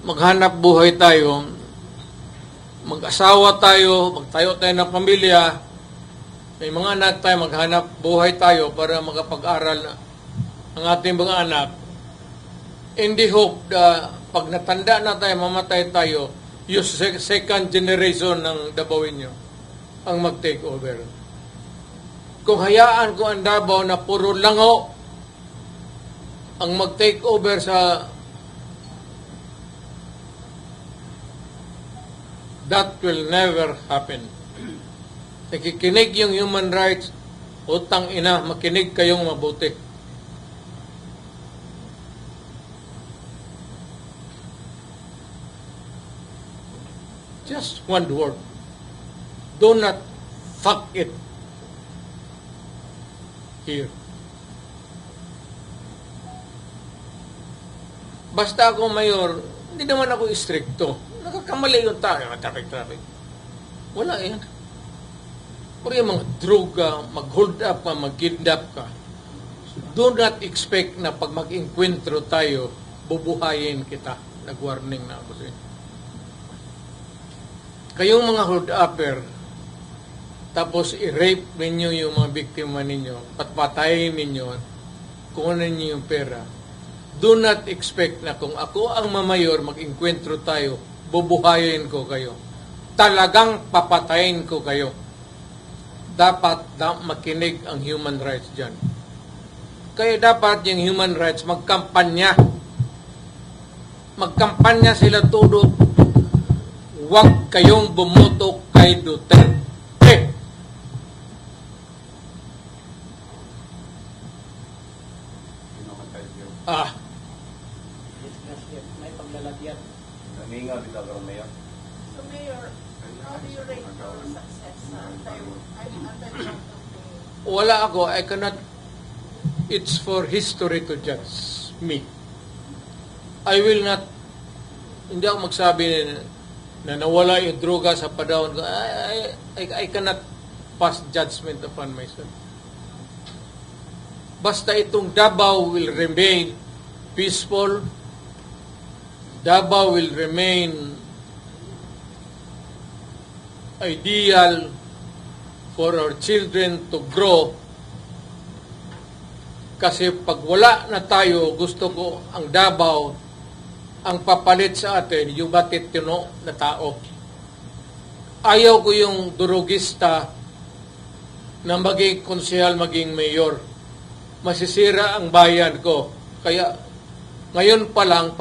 maghanap buhay tayo, mag-asawa tayo, magtayo tayo ng pamilya, may mga anak tayo, maghanap buhay tayo para magapag-aral ang ating mga anak. In the hope na pag natanda na tayo, mamatay tayo, yung second generation ng Dabawenyo ang mag-take over. Kung hayaan ko ang Davao na puro lango ang mag-take over sa that will never happen. Nakikinig yung human rights, utang ina, makinig kayong mabuti. Just one word. Do not fuck it here. Basta ako mayor, hindi naman ako istrikto. Nakakamali yung tao, traffic. Wala yan. Pero yung mga droga, mag-hold up ka, mag-kidnap ka, do not expect na pag mag-enkwentro tayo, bubuhayin kita. Nag-warning na ako sa inyo. Kayong mga hold-upper, tapos i-rape ninyo yung mga biktima ninyo, patpatayin ninyo, kunin ninyo yung pera, do not expect na kung ako ang mamayor, mag-enkwentro tayo, bubuhayin ko kayo. Talagang papatayin ko kayo. Dapat makinig ang human rights dyan. Kaya dapat yung human rights magkampanya. Magkampanya sila todo. Huwag kayong bumoto kay Duterte. May paglalagyan. Naminga, bitaw ka Mayor. So, Mayor, how do you rate your success sa anti-corruption? Wala ako. I cannot. It's for history to judge me. I will not. Hindi ako magsabi na nawala yung droga sa padawon ko. I cannot pass judgment upon myself. Basta itong Davao will remain peaceful. Davao will remain ideal for our children to grow. Kasi pag wala na tayo, gusto ko ang Davao, ang papalit sa atin, yung batitino na tao. Ayaw ko yung durugista na maging konsehal, maging mayor. Masisira ang bayan ko. Kaya ngayon pa lang,